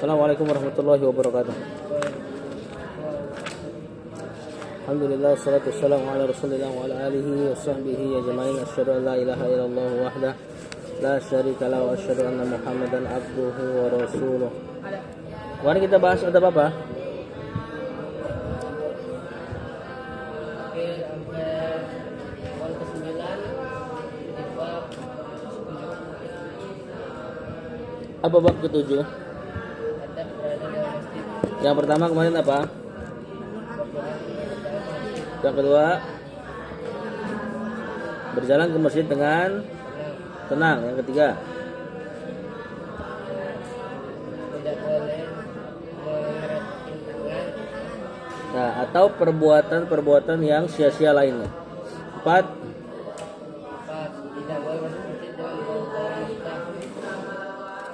Assalamualaikum warahmatullahi wabarakatuh. Alhamdulillah wassalatu wassalamu ala Rasulillah wa ala alihi wa sahbihi ajma'in. Asyhadu an la ilaha illallah wahdah la syarika lahu wa asyhadu anna Muhammadan abduhu wa rasuluh. Mari kita bahas ada apa? Apa bab ketujuh? Yang pertama kemarin apa? Yang kedua, berjalan ke masjid dengan tenang. Yang ketiga, nah, atau perbuatan-perbuatan yang sia-sia lainnya. 4,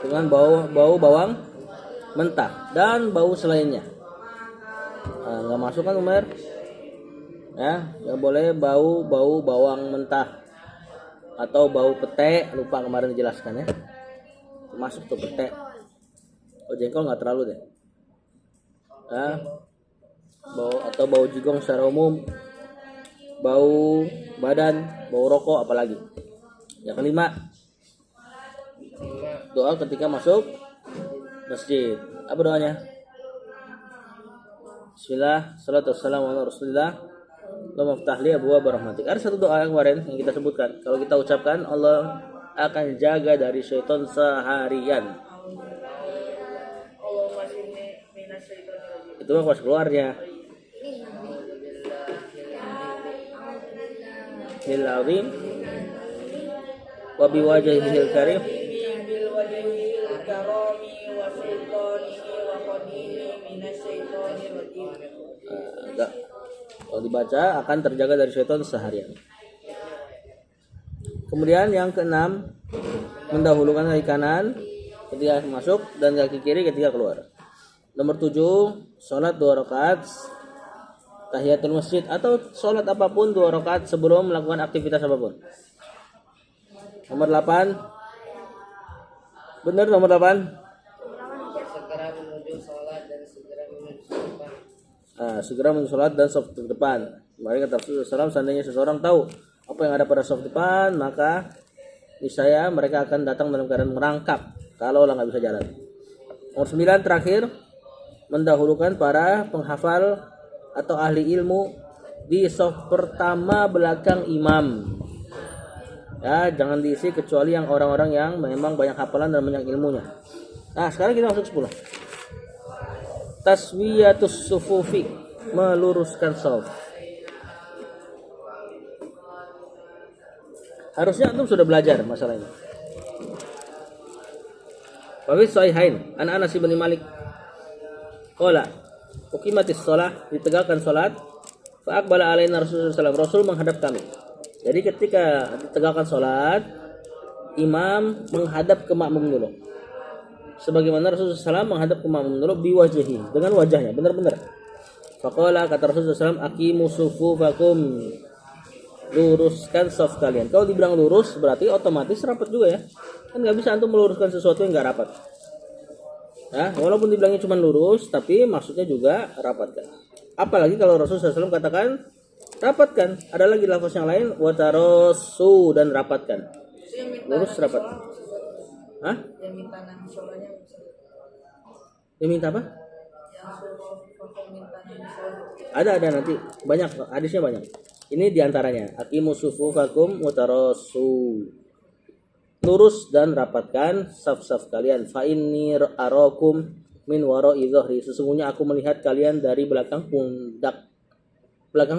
dengan bau bawang mentah dan bau selainnya. Nggak masuk kan Umar? Ya, nggak boleh bau bawang mentah atau bau pete. Lupa kemarin dijelaskan ya. Masuk tuh pete. Oh, jengkol nggak terlalu deh. Nah, bau jigong secara umum, bau badan, bau rokok, apalagi. Yang kelima, doa ketika masuk masjid. Apa doanya? Bismillah, salatu wassalamu ala Rasulillah, Allahumma ftah li abwaab rahmatik. Ada satu doa yang kemarin yang kita sebutkan. Kalau kita ucapkan, Allah akan jaga dari syaitan seharian. Itu mah pas keluarnya. Lil azim wa biwajhihil karim. Kalau dibaca akan terjaga dari syaitan seharian. Kemudian yang keenam, mendahulukan kaki kanan ketika masuk dan kaki kiri ketika keluar. Nomor 7, sholat 2 rakaat tahiyatul masjid atau sholat apapun 2 rakaat sebelum melakukan aktivitas apapun. Nomor 8, benar nomor 8. Segera menuju sholat dan saf depan. Kemarin kata Rasulullah SAW, seandainya seseorang tahu apa yang ada pada saf depan, maka niscaya mereka akan datang dalam keadaan merangkap kalau nggak bisa jalan. Nomor 9 terakhir, mendahulukan para penghafal atau ahli ilmu di saf pertama belakang imam. Ya, jangan diisi kecuali yang orang-orang yang memang banyak hafalan dan banyak ilmunya. Nah, sekarang kita masuk 10. Taswiyatus sufufi, meluruskan shaf. Harusnya antum sudah belajar masalah ini. Wa fi sahihain an Anas bin Malik qala uqimatis shalah, ditegakkan salat, fa aqbala alaina Rasulullah sallallahu alaihi wasallam, Rasul menghadap kami. Jadi ketika ditegakkan salat, imam menghadap ke makmum dulu. Sebagaimana Rasulullah SAW menghadap ke makmum dulu biwajhihi, dengan wajahnya benar-benar. Faqala, kata Rasulullah SAW, aqimu sufufakum, luruskan shaf kalian. Kalau dibilang lurus berarti otomatis rapat juga ya. Kan nggak bisa antum meluruskan sesuatu yang nggak rapat. Nah, walaupun dibilangnya cuma lurus, tapi maksudnya juga rapatkan. Apalagi kalau Rasulullah SAW katakan rapatkan. Ada lagi lafaz yang lain, watarosu, dan rapatkan. Lurus rapatkan. Hah? Yang minta nama solanya. Yang minta apa? Ada nanti banyak, hadisnya banyak. Ini diantaranya. Aqimu sufufakum watarasu. Lurus dan rapatkan saf-saf kalian. Fa inni arakum min wara'i dhahri. Sesungguhnya aku melihat kalian dari belakang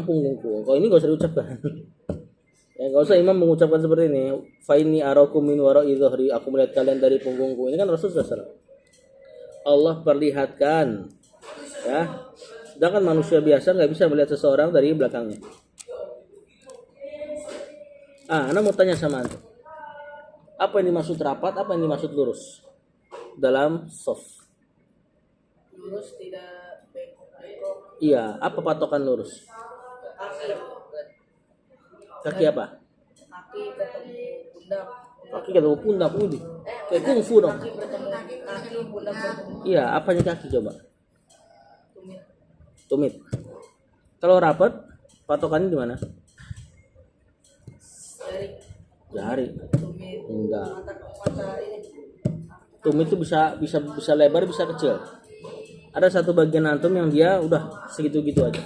punggungku. Kalau ini enggak usah diucapkan. Ya, enggak usah imam mengucapkan seperti ini. Fa inni arakum min wara'i dhahri. Aku melihat kalian dari punggungku. Ini kan Rasulullah SAW. Allah perlihatkan, ya. Sedangkan manusia biasa nggak bisa melihat seseorang dari belakangnya. Ana mau tanya sama antum. Apa yang dimaksud rapat? Apa yang dimaksud lurus dalam shaf? Lurus tidak bengkok. Iya. Apa patokan lurus? Kaki apa? Kaki ketemu pundak. Kaki ketemu pundak. Kayak kungfu dong. Kaki bertemu kaki, pundak bertemu Iya, apanya kaki coba? tumit. Tumit. Kalau rapat, patokannya di mana? Dari Jari. tumit. Enggak. Mata ini. Tumit itu bisa lebar, bisa kecil. Ada satu bagian antum yang dia udah segitu-gitu aja.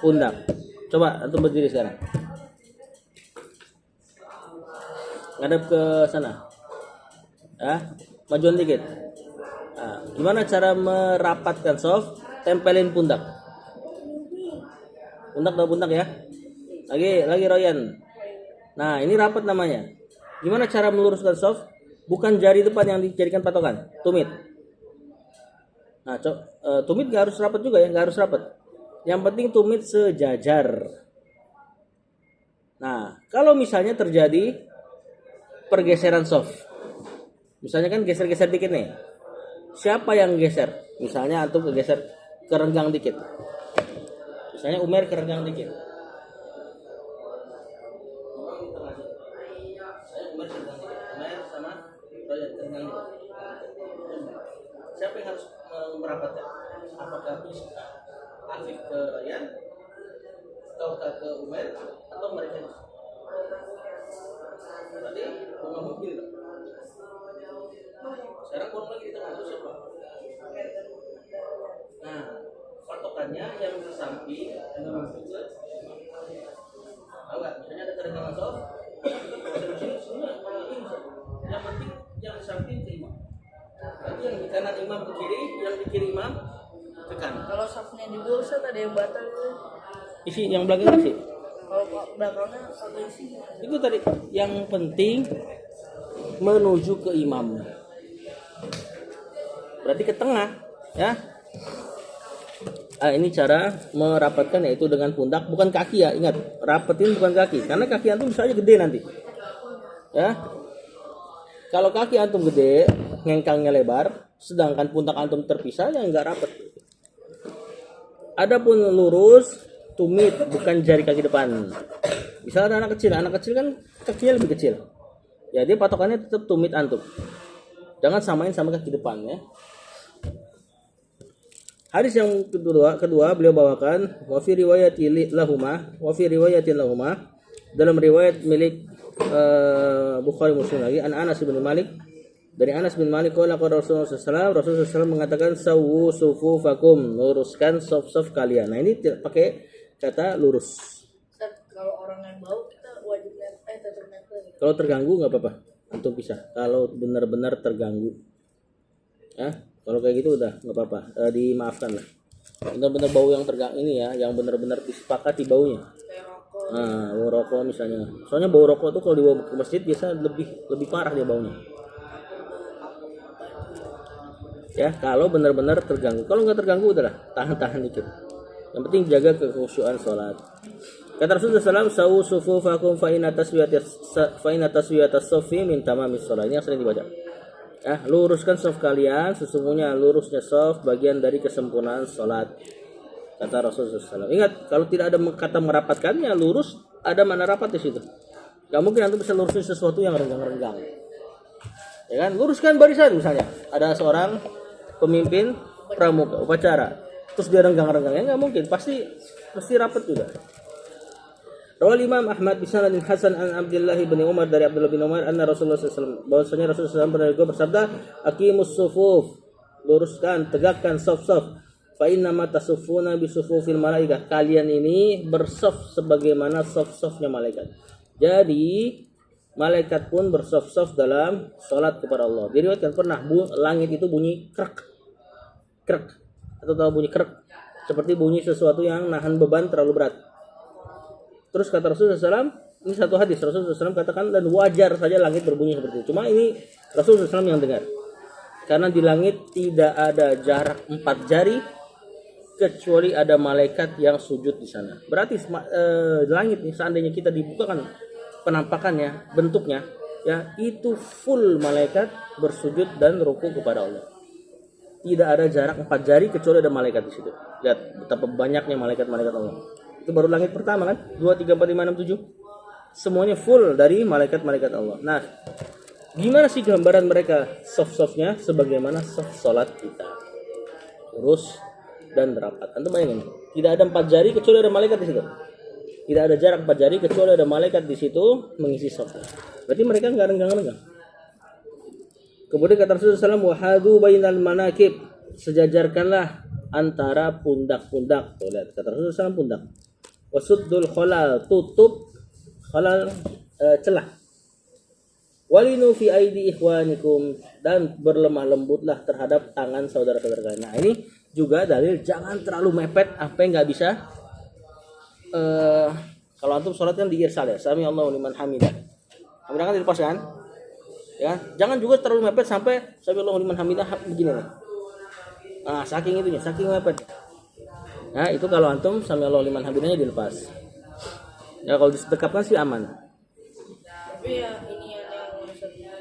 Pundak. Coba antum berdiri sekarang. Ngadep ke sana. Ya, majuan dikit. Nah, gimana cara merapatkan soft? Tempelin pundak. Pundak ya. Lagi Royan. Nah, ini rapat namanya. Gimana cara meluruskan soft? Bukan jari depan yang dijadikan patokan, tumit. Nah, tumit nggak harus rapat juga ya, nggak harus rapat. Yang penting tumit sejajar. Nah, kalau misalnya terjadi pergeseran soft, misalnya kan geser-geser dikit nih. Siapa yang geser? Misalnya antum kegeser ke renggang dikit. Misalnya Umer ke renggang dikit. Siapa yang harus merapatkan? Apakah Afif ke Ryan, atau ke Umer, atau mereka? Berarti nggak mungkin. Sekarang kurang lagi di tengah itu siapa? Nah, patokannya yang di samping yang mampu ke tahu nggak? Misalnya ada kerengangan soft, yang penting yang di samping ke imam. Berarti yang di kanan imam ke kiri, yang di kiri imam ke kanan. Kalau safnya juga Ustaz ada yang batal itu. Isi yang belakang isi. Kalau belakangnya satu isi. Itu tadi yang penting menuju ke imam. Berarti ke tengah, ya. Ini cara merapatkan yaitu dengan pundak, bukan kaki ya. Ingat, rapetin bukan kaki, karena kaki antum bisa aja gede nanti. Ya. Kalau kaki antum gede, ngengkangnya lebar, sedangkan pundak antum terpisah, ya enggak rapet. Adapun lurus, tumit, bukan jari kaki depan. Misalnya anak kecil kan kakinya lebih kecil. Ya dia patokannya tetap tumit antum. Jangan samain sama kaki depan ya. Hadis yang kedua beliau bawakan wa fi riwayatin lahuma dalam riwayat milik Bukhari Muslim lagi Anas bin Malik, dari Anas bin Malik qala Rasulullah SAW mengatakan sawu sufufakum, luruskan saf-saf kalian. Nah ini pakai kata lurus. Ustaz, kalau orang yang bau kita wajib tetap nempel gitu. Kalau terganggu nggak apa-apa, antum pisah. Kalau benar-benar terganggu, ya kalau kayak gitu udah nggak apa-apa, dimaafkan lah. Benar-benar bau yang terganggu ini ya, yang benar-benar disepakati baunya. Kayak rokok. Nah, bau rokok misalnya. Soalnya bau rokok tuh kalau dibawa ke masjid biasa lebih parah dia baunya. Ya, kalau benar-benar terganggu. Kalau nggak terganggu udahlah, tahan-tahan dikit. Yang penting jaga kekhusyuan sholat. Kata Rasulullah SAW, sawu sufufakum fa inna taswiyatas safi min tamamis sholat. Ini yang sering dibaca. Ya, luruskan shaf kalian, sesungguhnya lurusnya shaf bagian dari kesempurnaan sholat. Kata Rasulullah SAW. Ingat, kalau tidak ada kata merapatkannya, lurus, ada mana rapat di situ. Gak mungkin antum bisa lurusin sesuatu yang renggang-renggang. Ya kan, luruskan barisan misalnya. Ada seorang pemimpin pramuka upacara, terus dia renggang-renggang, ya nggak mungkin, pasti rapat juga. Rawal Imam Ahmad bisanadin Hasan an Abdullah bin Umar, dari Abdullah bin Umar anna Rasulullah SAW, bahwasanya Rasulullah SAW bersabda, aqimus sufuf, luruskan, tegakkan saf-saf, fa inna ma tasuffuna bi sufufil malaikah, kalian ini bersaf sebagaimana saf-safnya malaikat. Jadi malaikat pun bersaf-saf dalam salat kepada Allah. Diriwayatkan pernah langit itu bunyi krek, atau tahu bunyi krek, seperti bunyi sesuatu yang nahan beban terlalu berat. Terus kata Rasulullah SAW, ini satu hadis, Rasulullah SAW katakan, dan wajar saja langit berbunyi seperti itu. Cuma ini Rasulullah SAW yang dengar. Karena di langit tidak ada jarak 4 jari, kecuali ada malaikat yang sujud di sana. Berarti langit nih, seandainya kita dibukakan penampakannya, bentuknya, ya itu full malaikat bersujud dan ruku kepada Allah. Tidak ada jarak 4 jari kecuali ada malaikat di situ. Lihat betapa banyaknya malaikat-malaikat Allah. Itu baru langit pertama kan, 2, 3, 4, 5, 6, 7. Semuanya full dari malaikat-malaikat Allah. Nah, Gimana sih gambaran mereka soft-softnya sebagaimana soft sholat kita, lurus dan rapat. Antum bayangin, tidak ada 4 jari kecuali ada malaikat di situ. Tidak ada jarak 4 jari kecuali ada malaikat di situ mengisi softnya. Berarti mereka nggak renggang-renggang. Kemudian kata Rasulullah SAW, wahadu bainal manakib, sejajarkanlah antara pundak-pundak. Tuh lihat, kata Rasulullah SAW pundak. Wasuddul khalal, tutup khalal celah. Walinu fi aidi ikhwanikum, dan berlemah lembutlah terhadap tangan saudara-saudara kalian. Nah, ini juga dalil jangan terlalu mepet apa yang nggak bisa. Kalau antum sholat kan di irsal ya, sami Allahu liman hamidah. Hamidah kan dilepas kan? Ya, jangan juga terlalu mepet sampai sami Allahu liman hamidah begini nih. Nah, saking itunya, saking mepet. Nah, itu kalau antum sami Allahu liman hamidahnya dilepas. Ya, kalau disedekapkan sih aman. Tapi ya ini yang maksudnya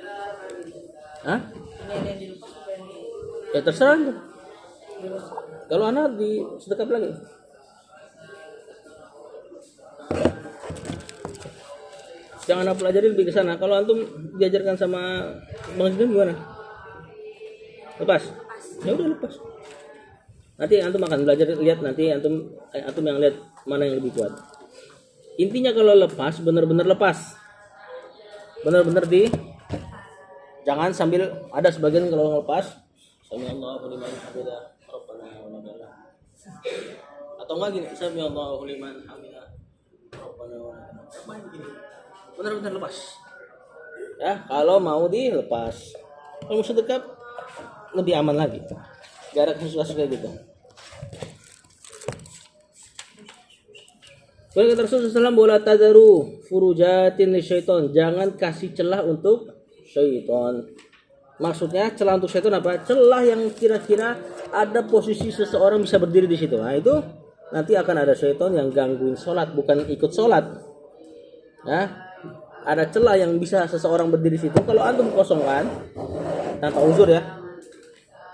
Hah? ini yang dilepas apa yang Ya terserah antum. dilepas. Kalau anak di sedekap lagi. Yang anak pelajari lebih ke sana. Kalau antum diajarkan sama Bang Sidin gimana? Lepas. Ya udah lepas. Nanti antum akan belajar, lihat nanti antum yang lihat mana yang lebih kuat. Intinya kalau lepas benar-benar lepas. Benar-benar jangan sambil ada sebagian kalau ngelepas sami Allahu liman hamidah rabbana wa lakal hamd. Atau enggak gini, sami Allahu liman hamidah rabbana wa lakal hamd. Benar-benar lepas. Ya, kalau mau dilepas. Kalau mau sedekap lebih aman lagi. Jarak kasus-kasus kayak gitu. Kalau kata Rasulullah SAW, bola tadaru furujatin li syaiton, jangan kasih celah untuk syaiton. Maksudnya celah untuk syaiton apa? Celah yang kira-kira ada posisi seseorang bisa berdiri di situ. Nah itu nanti akan ada syaiton yang gangguin sholat, bukan ikut sholat. Nah, ada celah yang bisa seseorang berdiri di situ. Kalau antum kosongkan tanpa uzur ya,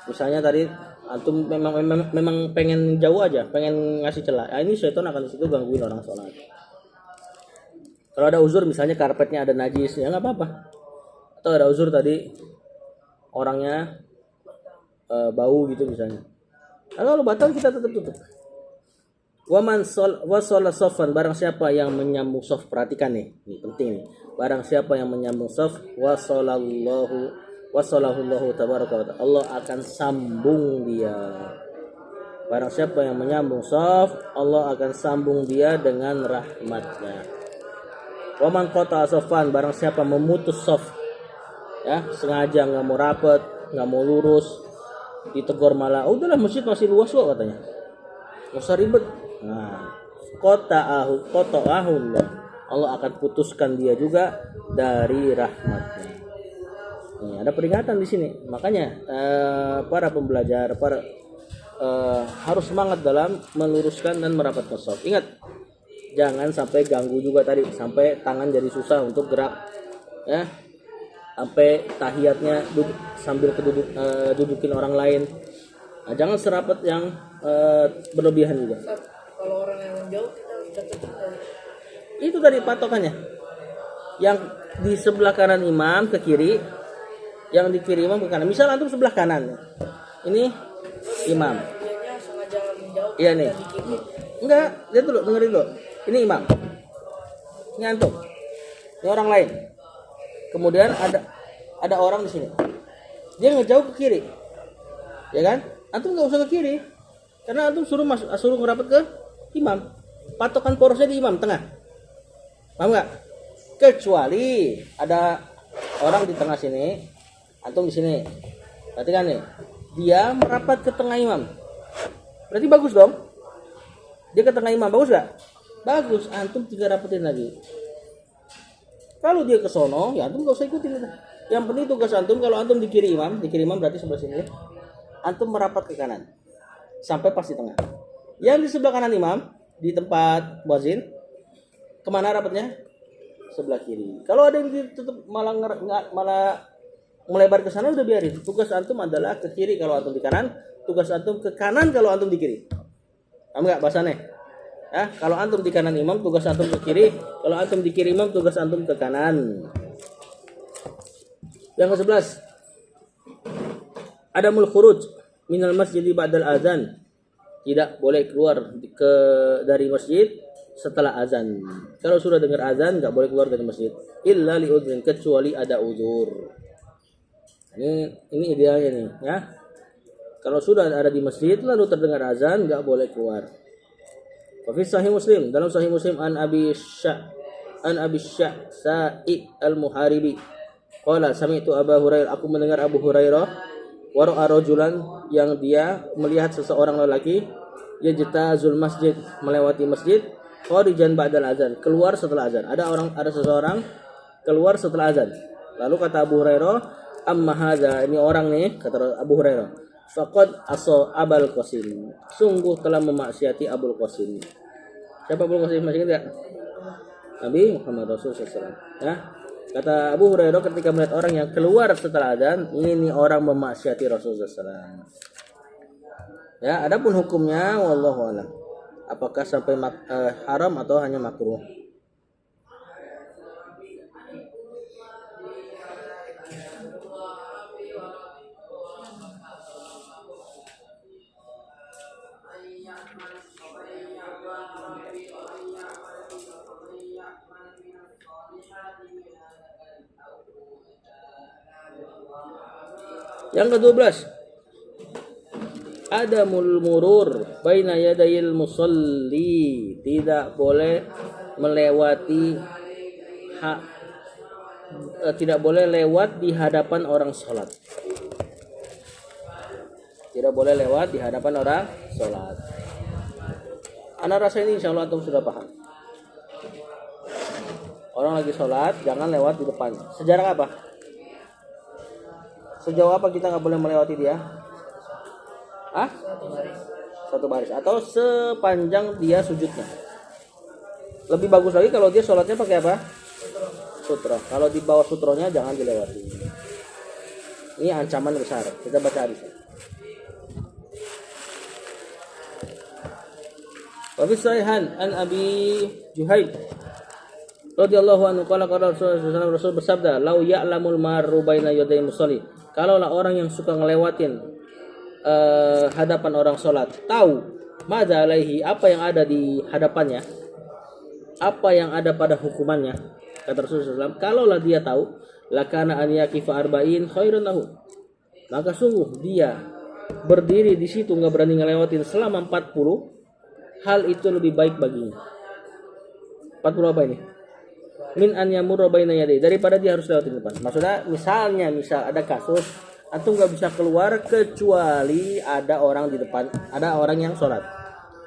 misalnya tadi antum memang pengen jauh aja, pengen ngasih celah. Nah, ini syaitan akan di situ gangguin orang sholat. Kalau ada uzur, misalnya karpetnya ada najis, ya nggak apa-apa. Atau ada uzur tadi orangnya bau gitu misalnya. Nah, kalau batal kita tetap tutup. Waman wasola sofan, barang siapa yang menyambung sof, perhatikan nih, ini penting nih. Barang siapa yang menyambung sof, wasallallahu tabaraka wa ta'ala, Allah akan sambung dia. Barang siapa yang menyambung shaf, Allah akan sambung dia dengan rahmatnya. Waman qata shafan, barang siapa memutus shaf, ya sengaja nggak mau rapet, nggak mau lurus, ditegur malah, udahlah masjid masih luas kok katanya, nggak usah ribet. Nah, qata'ahu Allah akan putuskan dia juga dari rahmatnya. Nih, ada peringatan di sini. Makanya para pembelajar harus semangat dalam meluruskan dan merapatkan shaf. Ingat, jangan sampai ganggu juga tadi, sampai tangan jadi susah untuk gerak, ya. Sampai tahiyatnya sambil dudukin orang lain. Nah, jangan serapat yang berlebihan juga. Kalau orang yang menjauh kita deketin dari Itu tadi patokannya. Yang di sebelah kanan imam ke kiri, yang di kiri imam ke kanan. Misal antum sebelah kanan, ini imam. dianya sengaja menjauh. Iya nih. Dan dikit. Enggak, lihat dulu, dengerin dulu. Ini imam. Ini antum. Ini orang lain. Kemudian ada orang di sini. Dia ngejauh ke kiri. Ya kan? Antum enggak usah ke kiri. Karena antum suruh ngerapat ke imam. Patokan porosnya di imam tengah. Paham enggak? Kecuali ada orang di tengah sini, antum di sini. Perhatikan nih. Dia merapat ke tengah imam. Berarti bagus dong. Dia ke tengah imam, bagus gak? Bagus, antum tinggal rapetin lagi. Kalau dia ke sono, ya antum gak usah ikutin itu. Yang penting tugas antum, kalau antum di kiri imam berarti sebelah sini. Antum merapat ke kanan. Sampai pas di tengah. Yang di sebelah kanan imam, di tempat muadzin, kemana rapatnya? Sebelah kiri. Kalau ada yang tutup malah melebar ke sana, udah biarin. Tugas antum adalah ke kiri kalau antum di kanan, tugas antum ke kanan kalau antum di kiri. Paham enggak bahasanya? Ya, kalau antum di kanan imam, tugas antum ke kiri. Kalau antum di kiri imam, tugas antum ke kanan. Yang ke-11, adamul khuruj minal masjid ba'dal azan. Tidak boleh keluar dari masjid setelah azan. Kalau sudah dengar azan enggak boleh keluar dari masjid illa li udhrin, kecuali ada uzur. Ini idealnya nih, ya. Kalau sudah ada di masjid lalu terdengar azan enggak boleh keluar. Wa fi sahih Muslim, dalam sahih Muslim an Abi Sa'id al-Muharibi qala sami'tu Abu Hurairah, aku mendengar Abu Hurairah wa ra'a rajulan, yang dia melihat seseorang lelaki yajtazul masjid, melewati masjid, kharijan ba'dal azan, keluar setelah azan. Ada seseorang keluar setelah azan. Lalu kata Abu Hurairah, amma hadza, ini orang nih, kata Abu Hurairah, faqad asa Abul Qasim, sungguh telah memaksiati Abul Qasim. Siapa Abul Qasim, masih ingat enggak? Nabi Muhammad Rasulullah SAW. Ya. Kata Abu Hurairah ketika melihat orang yang keluar setelah azan, ini orang memaksiati Rasulullah SAW. Ya, adapun hukumnya wallahu a'lam. Apakah sampai haram atau hanya makruh? Yang ke-12, adamul murur baina yadayil musalli, tidak boleh melewati tidak boleh lewat di hadapan orang sholat. Tidak boleh lewat di hadapan orang sholat. Ana rasa ini insya Allah antum sudah paham. Orang lagi sholat jangan lewat di depan. Sejarah apa? Sejauh apa kita nggak boleh melewati dia? Satu baris atau sepanjang dia sujudnya. Lebih bagus lagi kalau dia sholatnya pakai apa? Sutra. Kalau di bawah sutronya jangan dilewati. Ini ancaman besar. Kita baca hadisnya. Wa fi sahihan an Abi Juhaib radhiyallahu anhu qala Rasul bersabda, "Lau ya'lamul marru baina yaday musalli." Kalaulah orang yang suka ngelewatin hadapan orang sholat tahu madza alaihi, apa yang ada di hadapannya, apa yang ada pada hukumannya, kata Rasulullah SAW, kalaulah dia tahu, lakana an yaqifa arba'in khairun lahu, maka sungguh dia berdiri di situ nggak berani ngelewatin selama 40, hal itu lebih baik baginya. 40 apa ini? Min an yamurra baina yadayhi, daripada dia harus lewatin depan. Maksudnya misal ada kasus antum nggak bisa keluar kecuali ada orang di depan, ada orang yang sholat.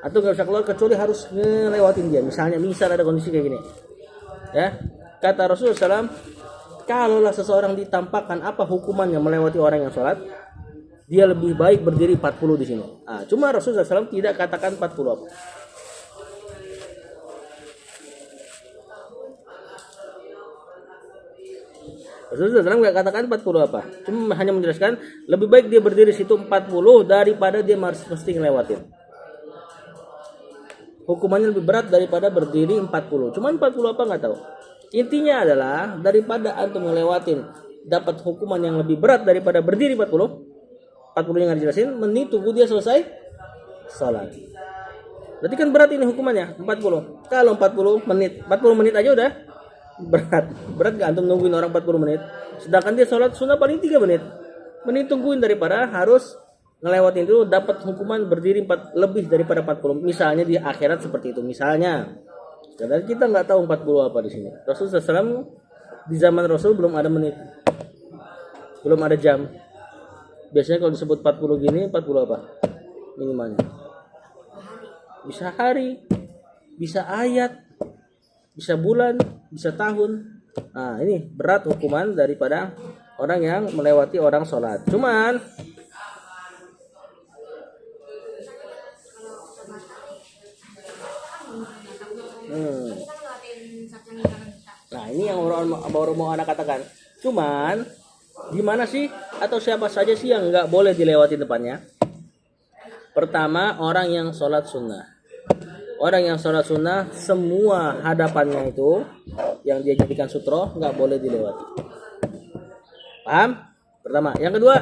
Antum nggak bisa keluar kecuali harus ngelewatin dia. Misal ada kondisi kayak gini. Ya, kata Rasulullah SAW, kalaulah seseorang ditampakkan apa hukumannya melewati orang yang sholat, dia lebih baik berdiri 40 di sini. Cuma Rasulullah SAW tidak katakan 40 apa. Rasulullah SAW nggak katakan 40 apa, cuma hanya menjelaskan lebih baik dia berdiri situ 40 daripada dia mesti ngelewatin. Hukumannya lebih berat daripada berdiri 40. Cuman 40 apa nggak tahu. Intinya adalah daripada antum ngelewatin dapat hukuman yang lebih berat daripada berdiri 40 yang nggak dijelasin, mending tunggu dia selesai sholat. Berarti kan berat ini hukumannya 40. Kalau 40 menit aja udah berat gak antum nungguin orang 40 menit, sedangkan dia sholat sunnah paling 3 menit. Mending tungguin daripada harus ngelewatin itu dapat hukuman berdiri lebih daripada 40. Misalnya di akhirat seperti itu misalnya. Karena kita nggak tahu 40 apa di sini. Rasulullah SAW di zaman Rasul belum ada menit, belum ada jam. Biasanya kalau disebut 40 gini, 40 apa minimalnya? Bisa hari, bisa ayat, bisa bulan, bisa tahun. Ini berat hukuman daripada orang yang melewati orang sholat. Cuman nah ini yang baru mau anak katakan. Cuman gimana sih atau siapa saja sih yang nggak boleh dilewati depannya? Pertama, orang yang sholat sunnah. Orang yang sholat sunnah, semua hadapannya itu yang dia jadikan sutro nggak boleh dilewati. Paham? Pertama. Yang kedua,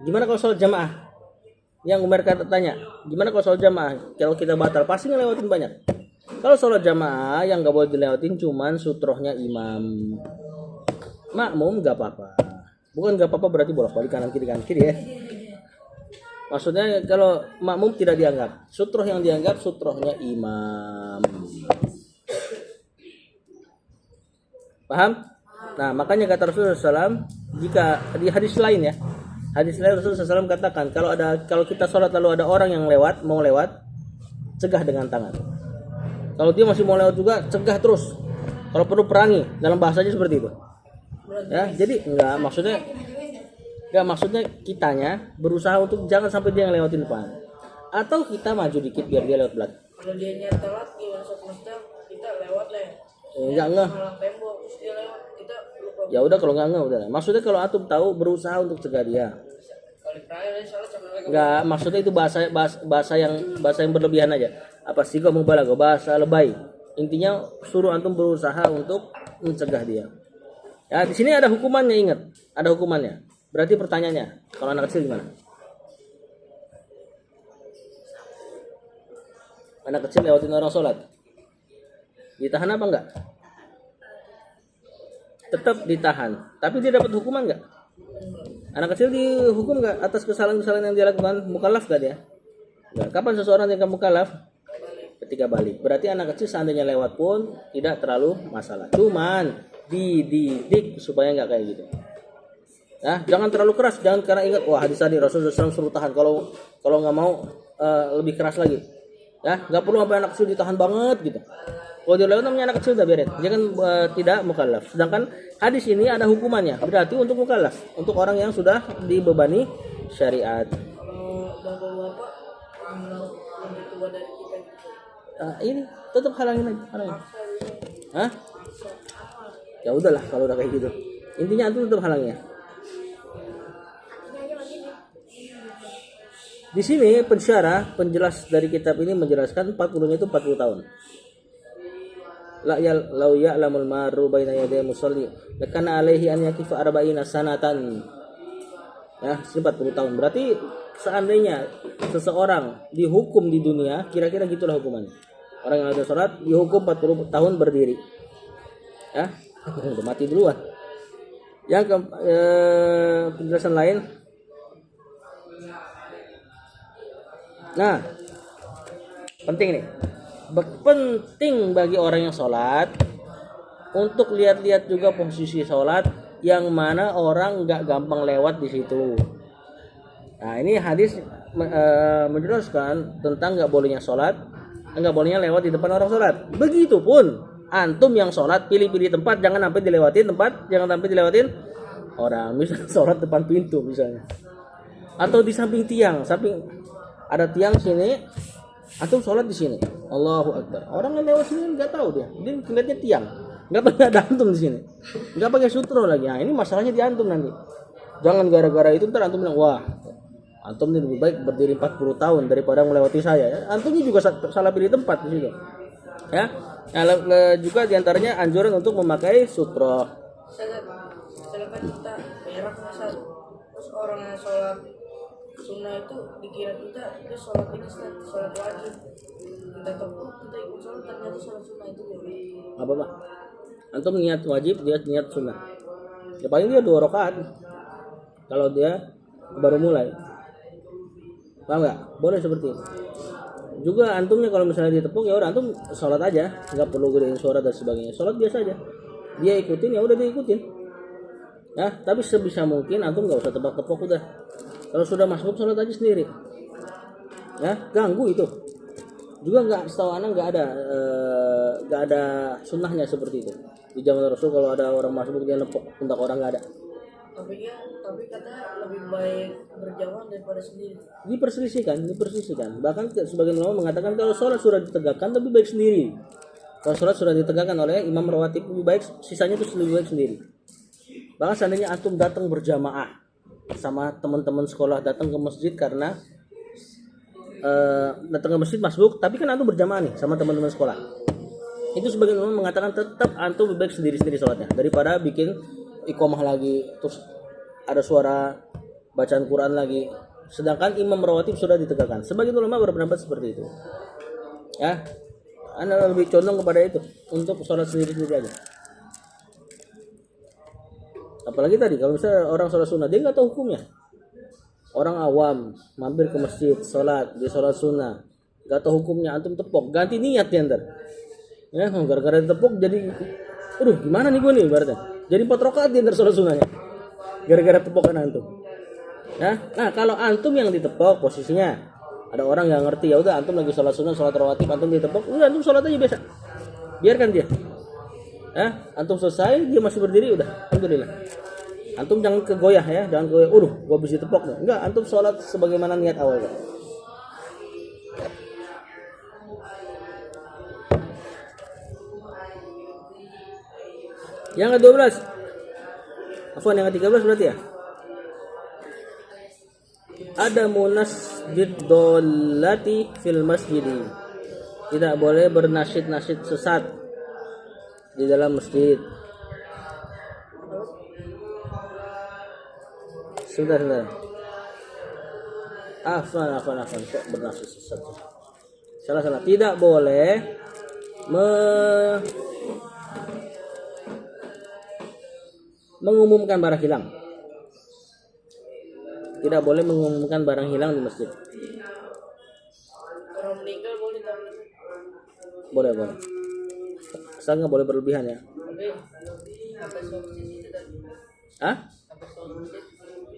gimana kalau sholat jamaah? Yang Umar tanya, gimana kalau sholat jamaah? Kalau kita batal, pasti ngelewatin banyak. Kalau sholat jamaah yang nggak boleh dilewatin cuman sutrohnya imam. Makmum nggak apa-apa. Bukan nggak apa-apa berarti bolak-balik kanan kiri ya. Maksudnya kalau makmum tidak dianggap. Sutroh yang dianggap sutrohnya imam. Paham? Nah, makanya kata Rasulullah SAW, jika di hadis lain ya, hadis lain Rasulullah SAW katakan kalau kita sholat lalu ada orang yang mau lewat, cegah dengan tangan. Kalau dia masih mau lewat juga, cegah terus. Kalau perlu perangi, dalam bahasanya seperti itu. Ya, jadi enggak maksudnya kitanya berusaha untuk jangan sampai dia ngelewatin depan. Atau kita maju dikit biar dia lewat belakang. Kalau dia nyata telat gimana maksudnya kita lewat lah. Enggak ngeh. Malang tembok terus dia lewat kita lupa. Ya udah kalau enggak udah. Maksudnya kalau antum tahu berusaha untuk cegah dia. Kalau terakhir salah sama lagi. Enggak, maksudnya itu bahasa yang berlebihan aja. Apa sih kok mubalaghah, bahasa lebay. Intinya suruh antum berusaha untuk mencegah dia. Ya, di sini ada hukumannya, ingat. Ada hukumannya. Berarti pertanyaannya, kalau anak kecil gimana? Anak kecil lewatin orang sholat, ditahan apa enggak? Tetap ditahan. Tapi dia dapat hukuman enggak? Anak kecil dihukum enggak atas kesalahan-kesalahan yang dia lakukan? Mukallaf enggak dia? Enggak. Kapan seseorang yang mukallaf? Ketika balik. Berarti anak kecil seandainya lewat pun tidak terlalu masalah. Cuman dididik supaya enggak kayak gitu. Ya, jangan terlalu keras, jangan karena ingat wah hadis tadi Rasulullah SAW suruh tahan, kalau nggak mau lebih keras lagi. Ya, nggak perlu sampai anak kecil ditahan banget gitu. Kalau dia lewat namanya anak kecil udah biarin, dia kan tidak mukallaf. Sedangkan hadis ini ada hukumannya, berarti untuk mukallaf, untuk orang yang sudah dibebani syariat. Kalau bapak-bapak yang lebih tua dari kita gitu. Ini tetap halangin. Hah? Ya udahlah kalau udah kayak gitu. Intinya antum tetap halangnya. Di sini penjelas dari kitab ini menjelaskan 40-nya itu 40 tahun. La ya law ya'lamul maru baina yaday musalli lakana alaihi an yakifa arba'ina sanatan. Ya, 40 tahun. Berarti seandainya seseorang dihukum di dunia, kira-kira gitulah hukumannya. Orang yang ada sholat dihukum 40 tahun berdiri. Ya, udah mati duluan. Yang penjelasan lain. Nah, penting nih. Penting bagi orang yang sholat untuk lihat-lihat juga posisi sholat yang mana orang nggak gampang lewat di situ. Nah, ini hadis menjelaskan tentang nggak bolehnya sholat, nggak bolehnya lewat di depan orang sholat. Begitupun antum yang sholat pilih-pilih tempat, jangan sampai dilewatin orang. Misalnya sholat depan pintu misalnya, atau di samping tiang, ada tiang sini, antum sholat di sini, Allahu Akbar. Orang yang lewat sini nggak tahu dia ngeliatnya tiang, nggak tahu ada antum di sini, nggak pakai sutro lagi. Nah, ini masalahnya di antum nanti. Jangan gara-gara itu ntar antum bilang wah, antum ini lebih baik berdiri 40 tahun daripada melewati saya. Antumnya juga salah pilih tempat di situ. Ya, nah, juga diantaranya anjuran untuk memakai sutro. Misalkan kita berak misal, terus orang yang sholat sunnah itu dikira kita sholat ini sholat wajib, kita tepuk kita ikut sholat ternyata sholat sunnah itu boleh. Apa pak? Antum niat wajib, dia niat sunnah. Ya paling dia 2 rakaat. Kalau dia baru mulai, paham nggak? Boleh seperti itu. Juga antumnya kalau misalnya ditepuk ya udah antum sholat aja, nggak perlu gedein suara dan sebagainya. Sholat biasa aja. Dia ikutin ya udah dia ikutin. Ya, tapi sebisa mungkin antum nggak usah tebak-tebak udah. Kalau sudah masuk sholat aja sendiri. Ya, ganggu itu. Juga setahu anak nggak ada sunnahnya seperti itu. Di zaman Rasul kalau ada orang masuk dia nepok pundak orang nggak ada. Tapi katanya lebih baik berjamaah daripada sendiri. Diperselisihkan. Bahkan sebagian ulama mengatakan kalau sholat sudah ditegakkan lebih baik sendiri. Kalau sholat sudah ditegakkan oleh imam rawatib lebih baik, sisanya itu lebih baik sendiri. Bahkan seandainya antum datang berjamaah sama teman-teman sekolah, datang ke masjid karena datang ke masjid masbuk, tapi kan antum berjamaah nih sama teman-teman sekolah. Itu sebagian ulama mengatakan tetap antum lebih baik sendiri-sendiri sholatnya daripada bikin iqomah lagi terus ada suara bacaan Quran lagi, sedangkan imam rawatib sudah ditegakkan. Sebagian ulama berpendapat seperti itu. Ya, Anda lebih condong kepada itu untuk sholat sendiri-sendiri aja. Apalagi tadi kalau misalnya orang sholat sunnah, dia nggak tahu hukumnya. Orang awam mampir ke masjid, sholat, dia sholat sunnah, nggak tahu hukumnya, antum tepok, ganti niat ya ntar. Ya, gara-gara ditepok jadi, aduh gimana nih gue nih ibaratnya. Jadi 4 rakaat dia ntar sholat sunnahnya, gara-gara tepokan antum. Ya, nah kalau antum yang ditepok posisinya, ada orang yang ngerti, ya udah antum lagi sholat sunnah, sholat rawatib, antum ditepok, udah antum sholat aja biasa, biarkan dia. Ya, antum selesai, dia masih berdiri, udah, alhamdulillah. Antum jangan kegoyah ya, jangan kegoyah, gua bisa ditepok nih. Enggak, antum sholat sebagaimana niat awal. Yang ke-12. Afwan, yang ke-13 berarti ya? Ada munasjid dolati fil masjidi. Tidak boleh bernasyid-nasyid sesat di dalam masjid. Sudah. Afwan. Kok bernasyid sesat? Salah. Tidak boleh mengumumkan barang hilang. Tidak boleh mengumumkan barang hilang di masjid. Orang meninggal boleh tahu. Boleh. Asal nggak boleh berlebihan ya. Apa solusi itu tadi? Hah? Apa solusi?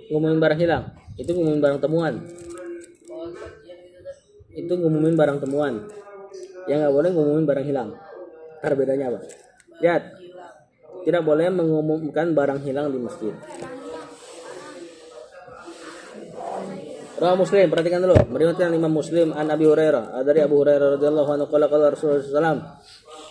Ngumumin barang hilang. Itu ngumumin barang temuan. Oh, kajian itu tadi. Itu ngumumin barang temuan. Yang nggak boleh ngumumin barang hilang. Ntar bedanya apa? Lihat. Tidak boleh mengumumkan barang hilang di masjid. Rawah Muslim, perhatikan dulu. Meriwayatkan Imam Muslim an Abi Hurairah, dari Abu Hurairah radhiyallahu anhu qala Rasulullah sallallahu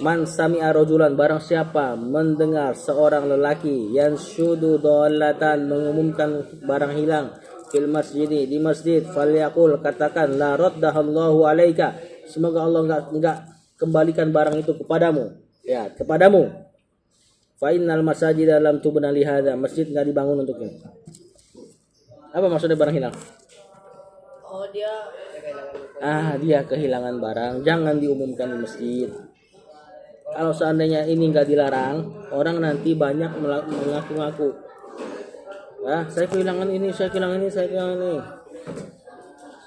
man sami'a rajulan, barang siapa mendengar seorang lelaki yang syudu dolatan, mengumumkan barang hilang fil masjid, di masjid, falyaqul, katakan la raddahallahu alaika, semoga Allah enggak kembalikan barang itu kepadamu. Ya, kepadamu. Fa innal masajid lam tubna li hadza, masjid enggak dibangun untuk ini. Apa maksudnya barang hilang? Oh, dia kehilangan barang, jangan diumumkan di masjid. Kalau seandainya ini nggak dilarang, orang nanti banyak mengaku-ngaku. Saya kehilangan ini.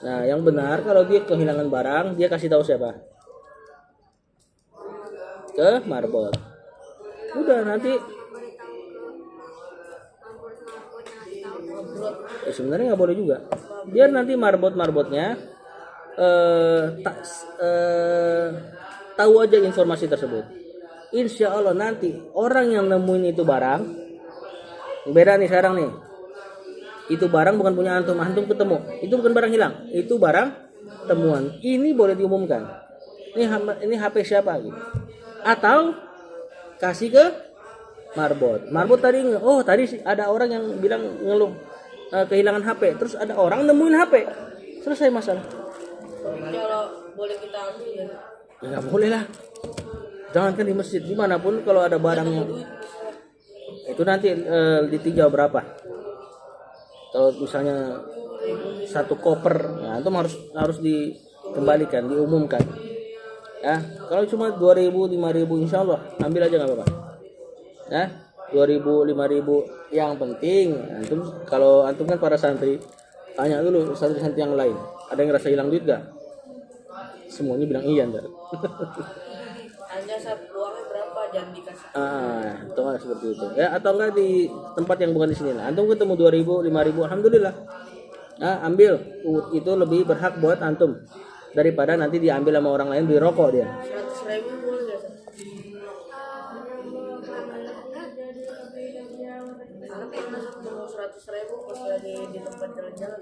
Nah, yang benar kalau dia kehilangan barang, dia kasih tahu siapa? Ke marbot. Udah nanti. Sebenarnya nggak boleh juga. Biar nanti marbotnya tahu aja informasi tersebut. Insya Allah nanti orang yang nemuin itu barang, beda nih sekarang nih. Itu barang bukan punya antum ketemu. Itu bukan barang hilang, itu barang temuan. Ini boleh diumumkan. Ini HP siapa gitu. Atau kasih ke marbot. Marbot tadi ada orang yang bilang ngeluh kehilangan HP, terus ada orang nemuin HP, selesai masalah. Kalau boleh kita ambil ya? Ya nggak boleh lah. Jangankan di masjid, dimanapun kalau ada barangnya itu nanti ditinjau berapa. Kalau misalnya 1 koper, ya itu harus dikembalikan, diumumkan. Ya, kalau cuma 2.000, 5.000, insya Allah ambil aja nggak apa-apa. Ya, 2.000, 5.000, yang penting antum, kalau antum kan para santri, tanya dulu santri-santri yang lain, ada yang ngerasa hilang duit gak? Semuanya bilang iya enggak. Hanya uangnya berapa, jangan dikasih. Atau nggak seperti itu. Ya, atau enggak di tempat yang bukan di sini lah. Antum ketemu 2.000, 5.000, alhamdulillah. Ambil, itu lebih berhak buat antum daripada nanti diambil sama orang lain, beli rokok dia. 100.000 boleh nggak? Kalau 100.000 pas lagi di tempat jalan-jalan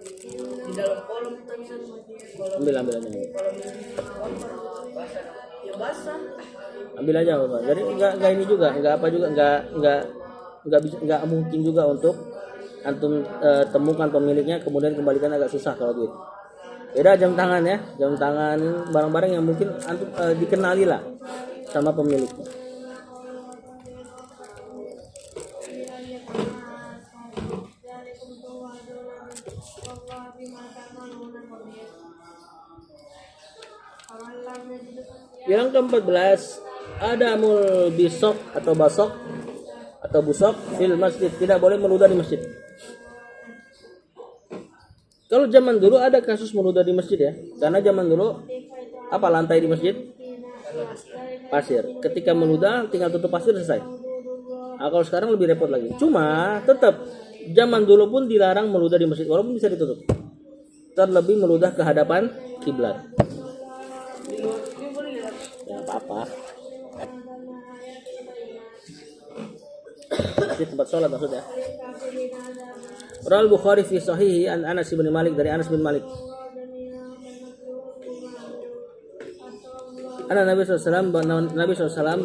di dalam kolom kita bisa Ambil aja. kolom basah, ya basah. Ambil aja Bapak. Jadi enggak ini juga, enggak mungkin juga untuk antum temukan pemiliknya kemudian kembalikan, agak susah kalau duit. Beda jam tangan ya, jam tangan barang-barang yang mungkin antum dikenali lah sama pemiliknya. Yang ke-14, adamul bisok atau basok atau busok fil masjid, tidak boleh meludah di masjid. Kalau zaman dulu ada kasus meludah di masjid ya, karena zaman dulu apa lantai di masjid pasir. Ketika meludah tinggal tutup pasir selesai. Nah, kalau sekarang lebih repot lagi. Cuma tetap zaman dulu pun dilarang meludah di masjid walaupun bisa ditutup. Terlebih meludah ke hadapan kiblat. Di luar ini boleh nggak? Ya apa-apa. Di tempat sholat maksudnya. Rawal Bukhari fi sahihi an Anas bin Malik, dari Anas bin Malik. Ana Nabi SAW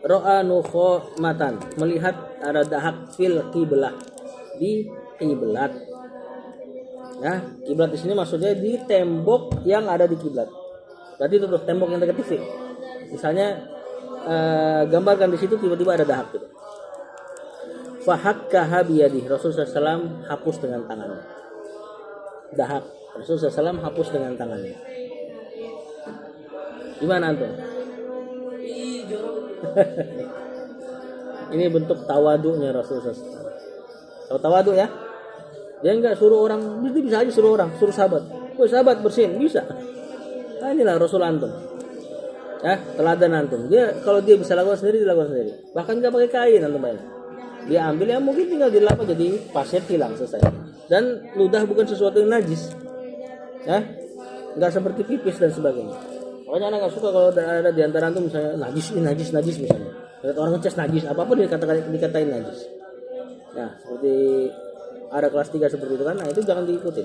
ro'a nukhomatan, melihat ada dahak fil kiblah, di kiblat. Ya, kiblat di sini maksudnya di tembok yang ada di kiblat. Berarti itu tuh tembok yang dekat TV. Misalnya gambarkan di situ tiba-tiba ada dahak gitu. Fahakkaha biyadih, Rasulullah SAW hapus dengan tangannya. Dahak, Rasulullah SAW hapus dengan tangannya. Gimana antum? Ih, jorok. Ini bentuk tawadunya Rasulullah SAW. Tahu tawadu ya? Dia enggak suruh orang, dia bisa aja suruh orang, suruh sahabat. Woi sahabat bersihin, bisa. Nah, inilah Rasul antum. Ya, teladan antum. Dia kalau dia bisa lakukan sendiri, dilakukan sendiri. Bahkan enggak pakai kain antum bayang. Dia ambil ya mungkin tinggal dilap jadi pasir hilang selesai. Dan ludah bukan sesuatu yang najis. Ya. Enggak seperti pipis dan sebagainya. Makanya anak nggak suka kalau ada di antara antum misalnya najis misalnya. Lihat orang ngecas najis, apapun dikatain najis. Nah, seperti ada kelas 3 seperti itu kan, nah itu jangan diikuti.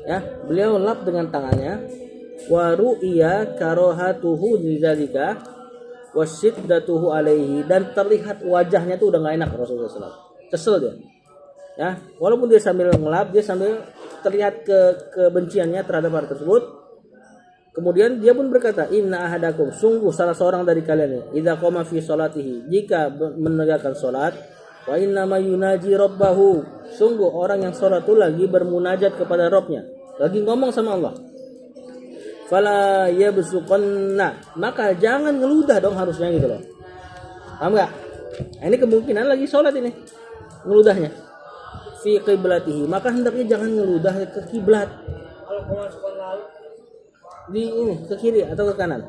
Ya, beliau lap dengan tangannya. Wa ru'iya karohatuhu lidzalika wasiddatuhu alaihi, dan terlihat wajahnya tuh udah nggak enak Rasulullah SAW. Kesel dia. Ya, walaupun dia sambil ngelap, dia sambil terlihat kebenciannya terhadap hal tersebut. Kemudian dia pun berkata, inna ahadakum, sungguh salah seorang dari kalian, idza qama fi salatihi, jika menegakkan salat, wa inna ma yunaji rabbahu, sungguh orang yang salat itu lagi bermunajat kepada Rabbnya, lagi ngomong sama Allah. Fala yabsuqanna, maka jangan ngeludah dong harusnya gitu loh. Paham enggak? Nah, ini kemungkinan lagi salat ini ngeludahnya. Fi qiblatihi, maka hendaknya jangan ngeludah ke kiblat. Kalau kemasukan lalu Di ini ke kiri atau ke kanan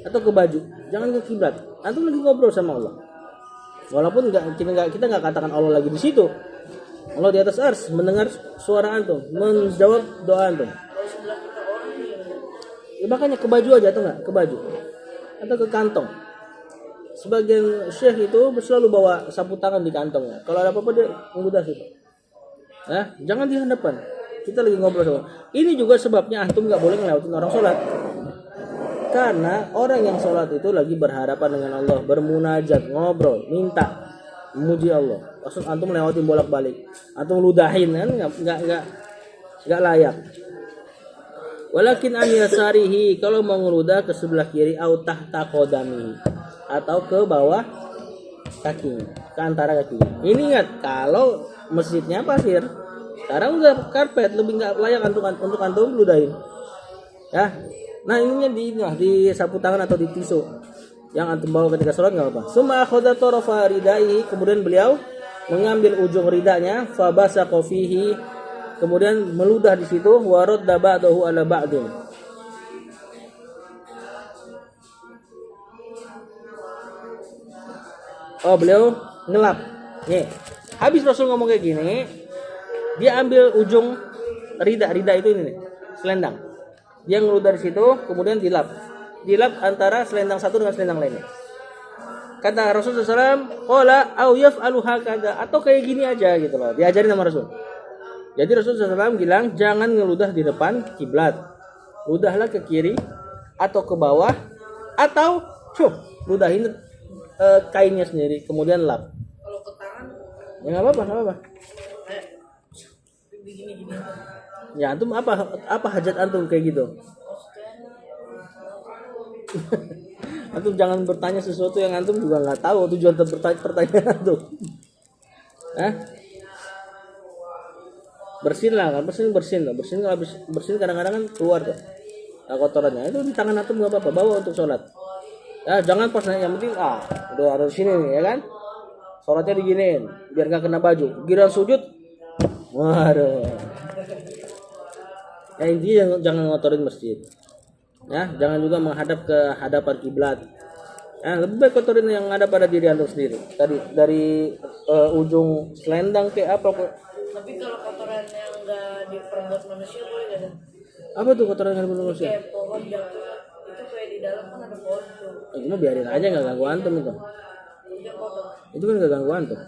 atau ke baju, jangan ke kiblat. Antum lagi ngobrol sama Allah, walaupun kita nggak katakan Allah lagi di situ. Allah di atas ars mendengar suara antum, menjawab doa antum. kalau sebelah kita orang nih, Ya, makanya ke baju aja atau nggak ke baju atau ke kantong. Sebagian syekh itu selalu bawa sapu tangan di kantongnya. Kalau ada apa-apa dia mengudah situ. Nah, jangan di hadapan. Kita lagi ngobrol sama. Ini juga sebabnya antum nggak boleh ngelewatin orang sholat. Karena orang yang sholat itu lagi berhadapan dengan Allah, bermunajat, ngobrol, minta, memuji Allah. Maksud antum lewatin bolak-balik, antum ludahin kan nggak layak. Walakin an yasarihi, kalau mau ngeludah ke sebelah kiri, au tahta qadamihi, atau ke bawah kakinya, ke antara kakinya. Ini ingat, kalau masjidnya pasir, sekarang udah karpet, lebih nggak layak untuk antum ludahin. Ya, nah ininya di sapu tangan atau di tisu yang antum bawa ketika sholat nggak apa. Summa akhadha tarafa ridaihi, kemudian beliau mengambil ujung ridanya, fabasaqa fihi, kemudian meludah di situ, wa radda ba'dahu ala ba'din. Oh, beliau ngelap. Nih, habis Rasul ngomong kayak gini, dia ambil ujung rida itu ini nih, selendang. Dia ngeludah di situ, kemudian dilap antara selendang satu dengan selendang lainnya. Kata Rasulullah SAW, qala au yaf'alu hakadha, atau kayak gini aja gitu loh. Diajarin sama Rasul. Jadi Rasulullah SAW bilang jangan ngeludah di depan kiblat, ludahlah ke kiri atau ke bawah, atau ludahin kainnya sendiri, kemudian lap. kalau ke tangan Ya nggak apa-apa. kayak begini-gini. Ya antum apa hajat antum kayak gitu? Antum jangan bertanya sesuatu yang antum juga nggak tahu tujuan pertanyaan antum. Bersin lah, kan bersin kalau bersin kadang-kadang kan keluar tuh. kotorannya itu di tangan antum nggak apa-apa, bawa untuk sholat. Ya jangan pas naik, yang penting udah ada di sini nih ya kan, sholatnya diginiin biar nggak kena baju. Giliran sujud, waduh. Ya intinya jangan ngotorin masjid. Ya jangan juga menghadap ke hadapan kiblat. Ya, lebih baik kotorin yang ada pada diri antum sendiri. Dari ujung selendang ke apa kok. Tapi kalau kotoran yang nggak diperbuat manusia boleh nggak? Apa tuh kotoran yang ada manusia? Kayak pohon jatuh itu kayak di dalam kan ada pohon tuh. Itu mah biarin aja, nggak ganggu antum itu. Itu kotor. Itu kan nggak ganggu antum.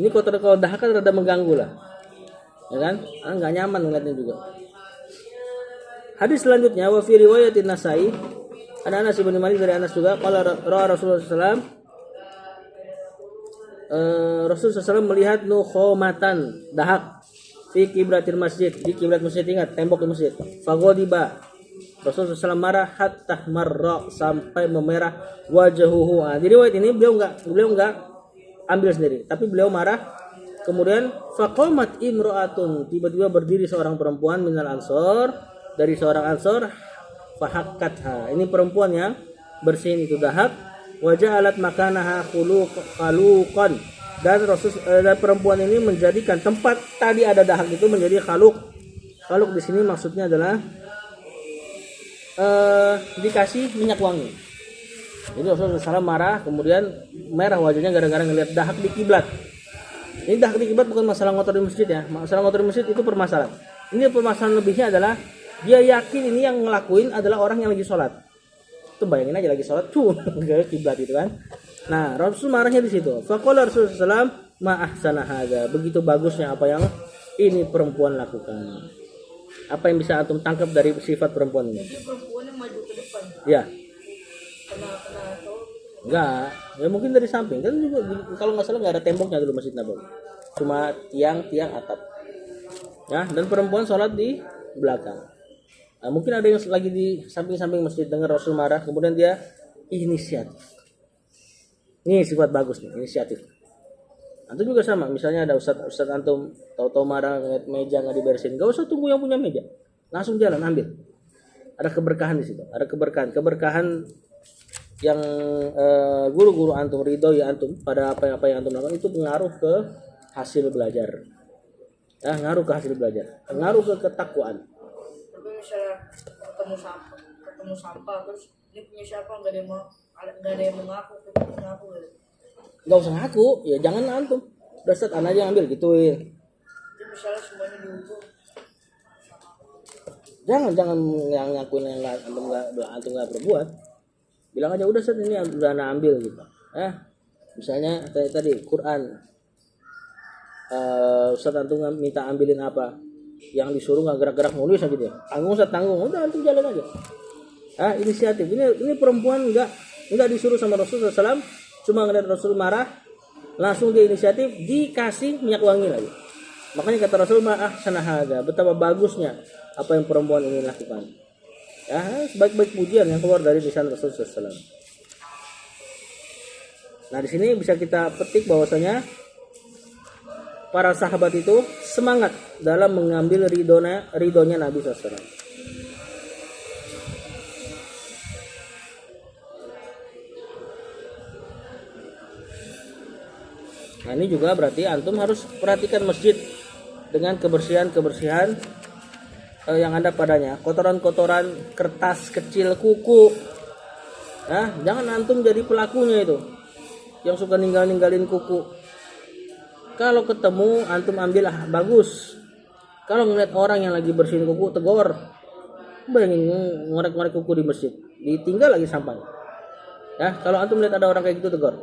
Ini kotoran kalau dahak kan rada mengganggu lah. Ya kan? Nggak nyaman ngeliatnya juga. Hadis selanjutnya wa fi riwayatin Nasai, ada Anas bin Malik dari Anas juga, qala Rasulullah SAW, Rasulullah SAW melihat nukhomatan dahak fi kibratil masjid, di kiblat masjid, ingat tembok di masjid. Faghadiba, Rasulullah SAW marah hatta marra, sampai memerah wajahuhu. Di riwayat ini beliau enggak ambil sendiri, tapi beliau marah. Kemudian faqamat imra'atun, tiba-tiba berdiri seorang perempuan minal ansor, dari seorang ansor, fahakkatha, ini perempuan yang bersihin itu dahak, wajah alat makanaha khaluqan, dan perempuan ini menjadikan tempat tadi ada dahak itu menjadi khaluk. Khaluk di sini maksudnya adalah dikasih minyak wangi. Jadi Rasulullah SAW marah, kemudian merah wajahnya gara-gara ngelihat dahak di kiblat. Ini dahak di kiblat bukan masalah ngotor di masjid ya. Masalah ngotor di masjid itu permasalahan. Ini permasalahan lebihnya adalah dia yakin ini yang ngelakuin adalah orang yang lagi sholat. Tuh bayangin aja lagi sholat tuh ke kiblat itu kan. Nah Rasul marahnya di situ. Faqala Rasulullah SAW ma ahsana hadza, begitu bagusnya apa yang ini perempuan lakukan. Apa yang bisa antum tangkap dari sifat perempuan ini? Jadi perempuannya maju ke depan. Ya. Kena cowok. Enggak, ya mungkin dari samping kan juga, kalau nggak salah nggak ada temboknya dulu Masjid Nabawi, cuma tiang atap. Ya, dan perempuan sholat di belakang. Nah, mungkin ada yang lagi di samping-samping masjid dengar Rasul marah, kemudian dia inisiatif. Ini sifat bagus nih, inisiatif. Antum juga sama, misalnya ada ustadz antum tahu-tahu marah ngeliat meja nggak diberesin, nggak usah tunggu yang punya meja, langsung jalan ambil. Ada keberkahan di situ, ada keberkahan yang guru-guru antum ridho ya antum pada apa yang antum lakukan, itu pengaruh ke hasil belajar. Ya, ngaruh ke hasil belajar, ngaruh ke ketakwaan. Tapi misalnya ketemu sampah terus ini punya siapa, nggak ada yang mengaku gitu, Nggak usah ngaku, ya jangan antum. Udah set aja yang ambil gituin. Jadi misalnya semuanya dihukum. Jangan yang ngakuin yang antum nggak berbuat. Bilang aja udah set ini udah ana ambil gitu. Misalnya tadi Quran, Ustaz antum minta ambilin apa, yang disuruh nggak gerak-gerak nulis aja dia. Tanggung, udah antum jalan aja. Inisiatif. Ini perempuan nggak disuruh sama Rasulullah SAW, cuma ngeliat Rasul marah, langsung dia inisiatif, dikasih minyak wangi lagi. Makanya kata Rasul ahsana hadza, betapa bagusnya apa yang perempuan ini lakukan. Ya, sebaik-baik pujian yang keluar dari lisan Rasulullah SAW. Nah, di sini bisa kita petik bahwasanya para sahabat itu semangat dalam mengambil ridhonya Nabi SAW. Nah, ini juga berarti antum harus perhatikan masjid dengan kebersihan yang ada padanya, kotoran-kotoran, kertas kecil, kuku. Jangan antum jadi pelakunya itu, yang suka ninggalin kuku. Kalau ketemu antum ambil bagus. Kalau ngeliat orang yang lagi bersihin kuku, tegur. Bayangin ngorek-ngorek kuku di masjid, ditinggal lagi sampahnya. Ya, kalau antum lihat ada orang kayak gitu, tegur.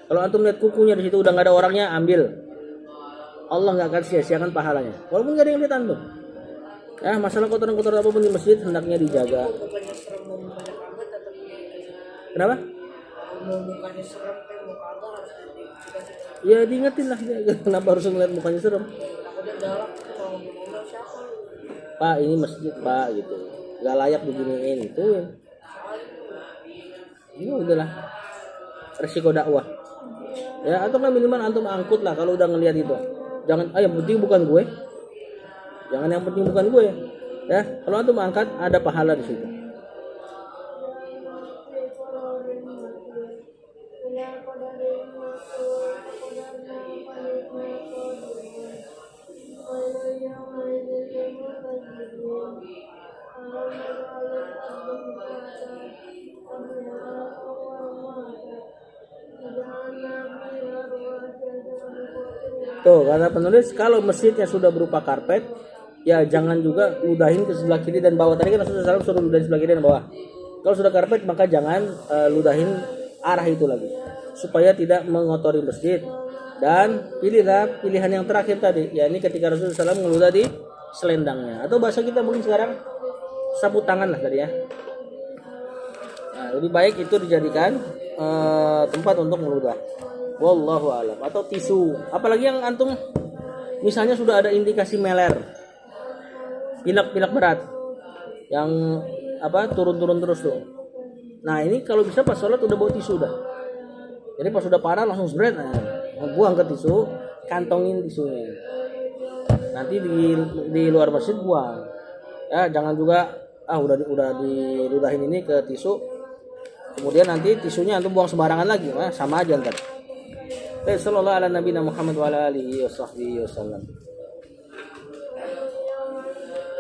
Kalau antum lihat kukunya di situ udah nggak ada orangnya, ambil. Allah nggak akan sia-siakan pahalanya, walaupun nggak ada yang lihat antum. Ya, masalah kotoran-kotoran apapun di masjid hendaknya dijaga. Bukannya serem mau banyak amat atau Kenapa? mau mukanya serem mau kagak harus dikasih. Ya diingetin lah dia. Kenapa harus ngeliat mukanya serem? Takutnya galak mau ngomong siapa lu? Pak, ini masjid Pak gitu, nggak layak beginiin itu. Ini udahlah resiko dakwah. Ya, atau kan minimal antum angkut lah kalau udah ngeliat itu. Jangan, yang penting bukan gue. Jangan yang penting bukan gue. Ya, kalau antum angkat ada pahala di situ. Tuh, kata penulis, kalau masjidnya sudah berupa karpet, ya jangan juga ludahin ke sebelah kiri dan bawah. Tadi kan Rasulullah SAW suruh ludahin sebelah kiri dan bawah. Kalau sudah karpet, maka jangan ludahin arah itu lagi, supaya tidak mengotori masjid. Dan pilihlah pilihan yang terakhir tadi, ya ini ketika Rasulullah SAW ngeludah di selendangnya. Atau bahasa kita mungkin sekarang sapu tangan lah tadi ya. Nah, lebih baik itu dijadikan tempat untuk meludah. Wallahu alam. Atau tisu, apalagi yang antum misalnya sudah ada indikasi meler, pilek berat yang turun terus tuh. Nah ini kalau bisa pas sholat udah bawa tisu dah. Jadi pas sudah parah langsung spread, buang ke tisu, kantongin tisunya. Nanti di luar masjid buang. Ya jangan juga udah diludahin ini ke tisu, kemudian nanti tisunya antum buang sembarangan lagi, sama aja ntar. Sallallahu ala nabiyina Muhammad wa ala alihi wa sahbihi wasallam.